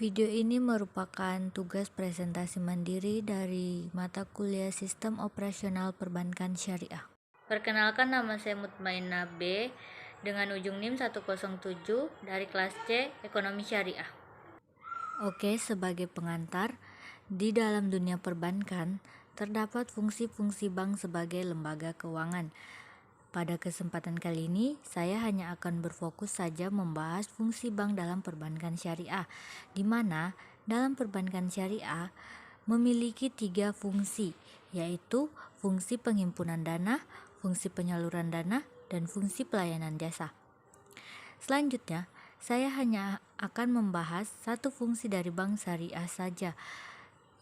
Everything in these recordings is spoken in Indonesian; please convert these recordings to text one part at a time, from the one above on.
Video ini merupakan tugas presentasi mandiri dari mata kuliah Sistem Operasional Perbankan Syariah. Perkenalkan, nama saya Mutmainah B dengan ujung NIM 107 dari kelas C Ekonomi Syariah. Oke, sebagai pengantar, di dalam dunia perbankan terdapat fungsi-fungsi bank sebagai lembaga keuangan. Pada kesempatan kali ini, saya hanya akan berfokus saja membahas fungsi bank dalam perbankan syariah, di mana dalam perbankan syariah memiliki 3 fungsi, yaitu fungsi penghimpunan dana, fungsi penyaluran dana, dan fungsi pelayanan jasa. Selanjutnya, saya hanya akan membahas satu fungsi dari bank syariah saja,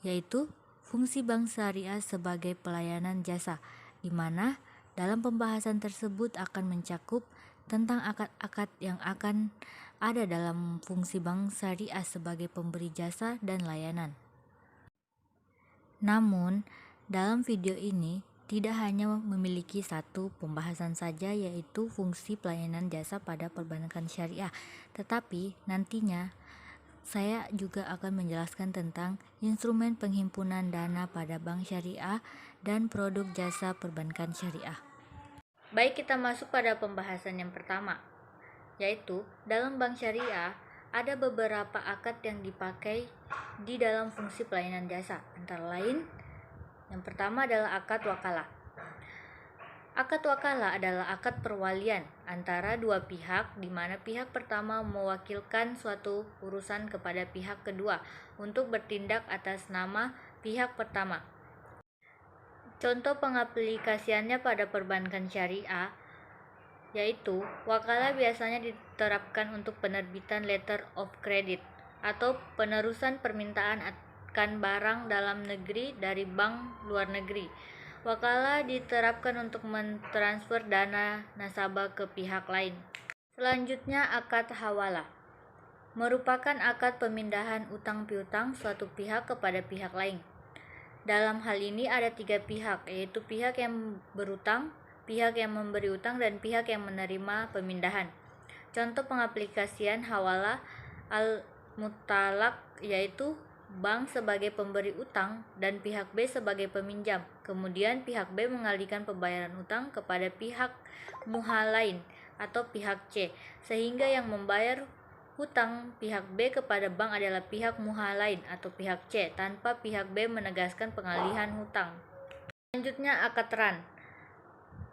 yaitu fungsi bank syariah sebagai pelayanan jasa, di mana dalam pembahasan tersebut akan mencakup tentang akad-akad yang akan ada dalam fungsi bank syariah sebagai pemberi jasa dan layanan. Namun, dalam video ini tidak hanya memiliki satu pembahasan saja, yaitu fungsi pelayanan jasa pada perbankan syariah, tetapi nantinya saya juga akan menjelaskan tentang instrumen penghimpunan dana pada bank syariah dan produk jasa perbankan syariah. Baik, kita masuk pada pembahasan yang pertama, yaitu dalam bank syariah ada beberapa akad yang dipakai di dalam fungsi pelayanan jasa. Antara lain, yang pertama adalah akad wakalah. Akad wakalah adalah akad perwalian antara dua pihak, di mana pihak pertama mewakilkan suatu urusan kepada pihak kedua untuk bertindak atas nama pihak pertama. Contoh pengaplikasiannya pada perbankan syariah, yaitu wakalah biasanya diterapkan untuk penerbitan letter of credit atau penerusan permintaan akan barang dalam negeri dari bank luar negeri. Wakalah diterapkan untuk mentransfer dana nasabah ke pihak lain. Selanjutnya, akad hawalah merupakan akad pemindahan utang piutang suatu pihak kepada pihak lain. Dalam hal ini ada 3 pihak, yaitu pihak yang berutang, pihak yang memberi utang, dan pihak yang menerima pemindahan. Contoh pengaplikasian hawalah al-mutlaq yaitu bank sebagai pemberi utang dan pihak B sebagai peminjam. Kemudian pihak B mengalihkan pembayaran utang kepada pihak muhal lain atau pihak C, sehingga yang membayar hutang pihak B kepada bank adalah pihak muhal lain atau pihak C, tanpa pihak B menegaskan pengalihan hutang. Selanjutnya, akad ran.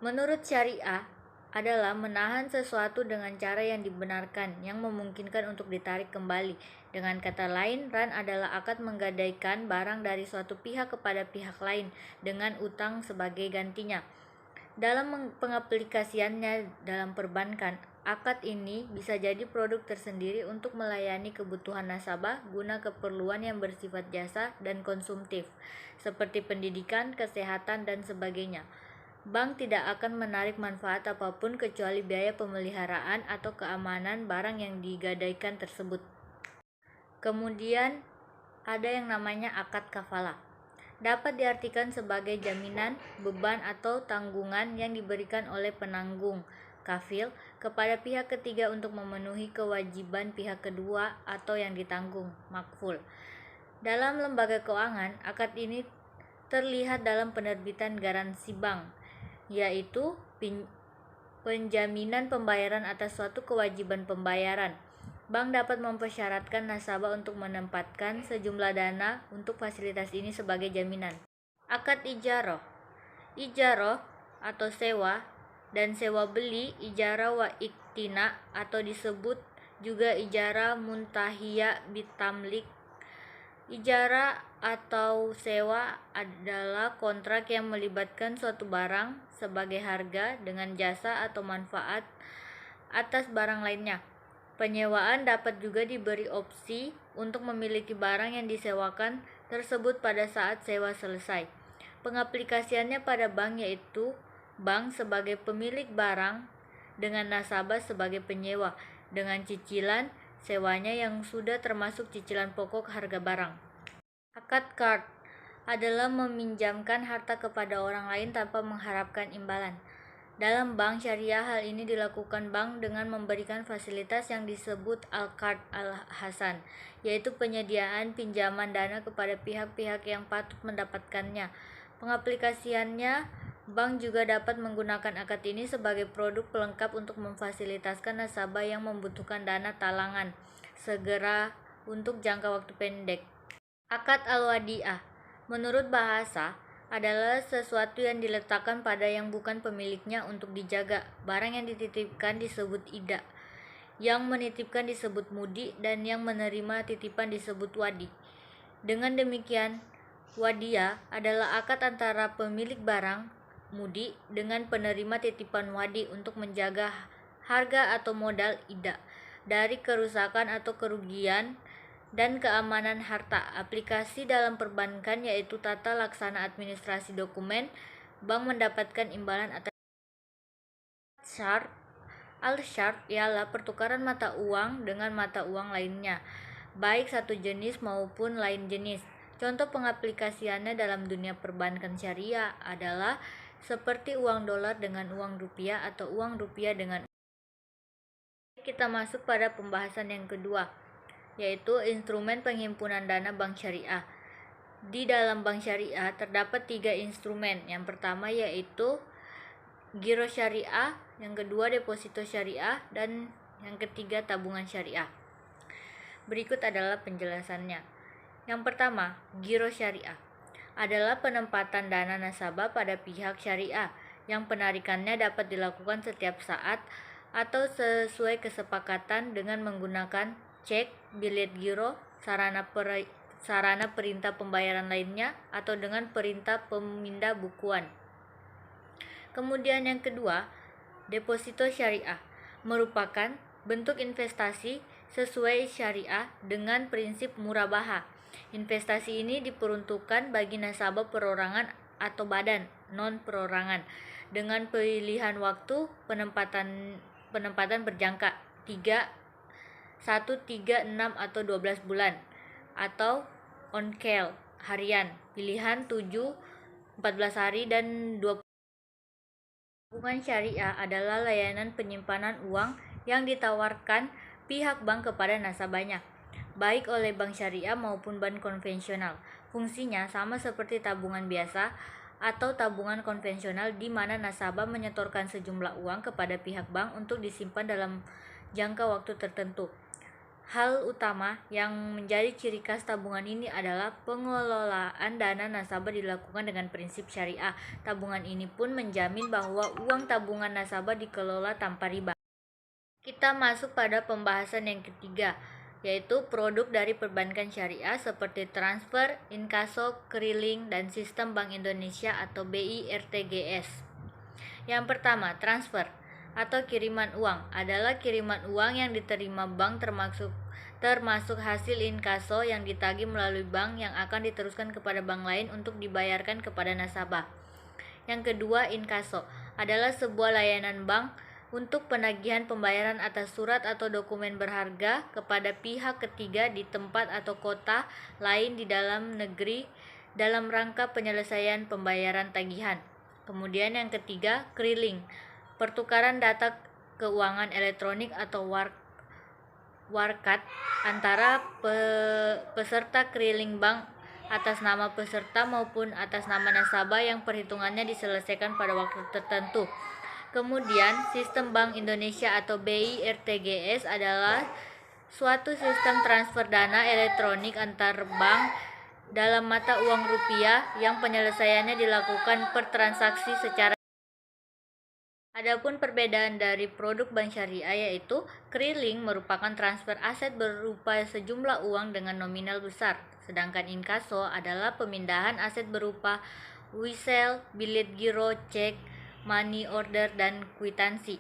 Menurut syariah adalah menahan sesuatu dengan cara yang dibenarkan, yang memungkinkan untuk ditarik kembali. Dengan kata lain, ran adalah akad menggadaikan barang dari suatu pihak kepada pihak lain dengan utang sebagai gantinya. Dalam pengaplikasiannya dalam perbankan, akad ini bisa jadi produk tersendiri untuk melayani kebutuhan nasabah guna keperluan yang bersifat jasa dan konsumtif, seperti pendidikan, kesehatan, dan sebagainya. Bank tidak akan menarik manfaat apapun kecuali biaya pemeliharaan atau keamanan barang yang digadaikan tersebut. Kemudian ada yang namanya akad kafalah. Dapat diartikan sebagai jaminan, beban, atau tanggungan yang diberikan oleh penanggung kafil kepada pihak ketiga untuk memenuhi kewajiban pihak kedua atau yang ditanggung makful. Dalam lembaga keuangan, akad ini terlihat dalam penerbitan garansi bank, yaitu penjaminan pembayaran atas suatu kewajiban pembayaran. Bank dapat mempersyaratkan nasabah untuk menempatkan sejumlah dana untuk fasilitas ini sebagai jaminan. Akad ijarah. Ijarah atau sewa dan sewa beli, ijarah wa iktina atau disebut juga ijarah muntahiyah bitamlik. Ijarah atau sewa adalah kontrak yang melibatkan suatu barang sebagai harga dengan jasa atau manfaat atas barang lainnya. Penyewaan dapat juga diberi opsi untuk memiliki barang yang disewakan tersebut pada saat sewa selesai. Pengaplikasiannya pada bank yaitu bank sebagai pemilik barang dengan nasabah sebagai penyewa, dengan cicilan sewanya yang sudah termasuk cicilan pokok harga barang. Akad qard adalah meminjamkan harta kepada orang lain tanpa mengharapkan imbalan. Dalam bank syariah, hal ini dilakukan bank dengan memberikan fasilitas yang disebut Al-Qard Al-Hasan, yaitu penyediaan pinjaman dana kepada pihak-pihak yang patut mendapatkannya. Pengaplikasiannya, bank juga dapat menggunakan akad ini sebagai produk pelengkap untuk memfasilitaskan nasabah yang membutuhkan dana talangan segera untuk jangka waktu pendek. Akad al-wadi'ah, menurut bahasa, adalah sesuatu yang diletakkan pada yang bukan pemiliknya untuk dijaga. Barang yang dititipkan disebut ida, yang menitipkan disebut mudi, dan yang menerima titipan disebut wadi. Dengan demikian, wadiah adalah akad antara pemilik barang mudi dengan penerima titipan wadi untuk menjaga harga atau modal ida dari kerusakan atau kerugian dan keamanan harta. Aplikasi dalam perbankan yaitu tata laksana administrasi dokumen. Bank mendapatkan imbalan atas syarat. Al-syart ialah pertukaran mata uang dengan mata uang lainnya, baik satu jenis maupun lain jenis. Contoh pengaplikasiannya dalam dunia perbankan syariah adalah seperti uang dolar dengan uang rupiah atau uang rupiah dengan. Kita masuk pada pembahasan yang kedua, yaitu instrumen penghimpunan dana bank syariah. Di dalam bank syariah terdapat 3 instrumen. Yang pertama yaitu giro syariah, yang kedua deposito syariah, dan yang ketiga tabungan syariah. Berikut adalah penjelasannya. Yang pertama, giro syariah adalah penempatan dana nasabah pada pihak syariah yang penarikannya dapat dilakukan setiap saat atau sesuai kesepakatan dengan menggunakan cek, bilet giro, sarana perintah pembayaran lainnya, atau dengan perintah pemindah bukuan. Kemudian yang kedua, deposito syariah merupakan bentuk investasi sesuai syariah dengan prinsip murabahah. Investasi ini diperuntukkan bagi nasabah perorangan atau badan non perorangan dengan pilihan waktu penempatan berjangka 1, 3, 6 atau 12 bulan, atau on call harian pilihan 7, 14 hari dan 20. Tabungan syariah adalah layanan penyimpanan uang yang ditawarkan pihak bank kepada nasabahnya, baik oleh bank syariah maupun bank konvensional. Fungsinya sama seperti tabungan biasa atau tabungan konvensional, di mana nasabah menyetorkan sejumlah uang kepada pihak bank untuk disimpan dalam jangka waktu tertentu. Hal utama yang menjadi ciri khas tabungan ini adalah pengelolaan dana nasabah dilakukan dengan prinsip syariah. Tabungan ini pun menjamin bahwa uang tabungan nasabah dikelola tanpa riba. Kita masuk pada pembahasan yang ketiga, yaitu produk dari perbankan syariah seperti transfer, inkaso, keriling, dan sistem Bank Indonesia atau BI RTGS. Yang pertama, transfer atau kiriman uang adalah kiriman uang yang diterima bank termasuk hasil inkaso yang ditagih melalui bank yang akan diteruskan kepada bank lain untuk dibayarkan kepada nasabah. Yang kedua, inkaso adalah sebuah layanan bank untuk penagihan pembayaran atas surat atau dokumen berharga kepada pihak ketiga di tempat atau kota lain di dalam negeri dalam rangka penyelesaian pembayaran tagihan. Kemudian yang ketiga, keriling, pertukaran data keuangan elektronik atau warkat antara peserta keriling bank atas nama peserta maupun atas nama nasabah yang perhitungannya diselesaikan pada waktu tertentu. Kemudian, sistem Bank Indonesia atau BI RTGS adalah suatu sistem transfer dana elektronik antar bank dalam mata uang rupiah yang penyelesaiannya dilakukan per transaksi secara. Adapun perbedaan dari produk bank syariah yaitu keriling merupakan transfer aset berupa sejumlah uang dengan nominal besar, sedangkan inkaso adalah pemindahan aset berupa wisel, bilet giro, cek, money order, dan kwitansi.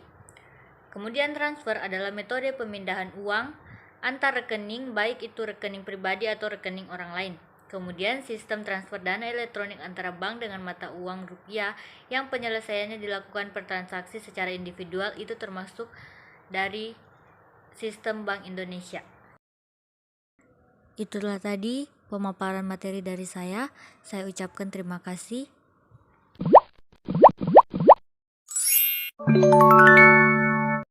Kemudian transfer adalah metode pemindahan uang antar rekening, baik itu rekening pribadi atau rekening orang lain. Kemudian sistem transfer dana elektronik antara bank dengan mata uang rupiah yang penyelesaiannya dilakukan per transaksi secara individual itu termasuk dari sistem Bank Indonesia. Itulah tadi pemaparan materi dari saya. Saya ucapkan terima kasih.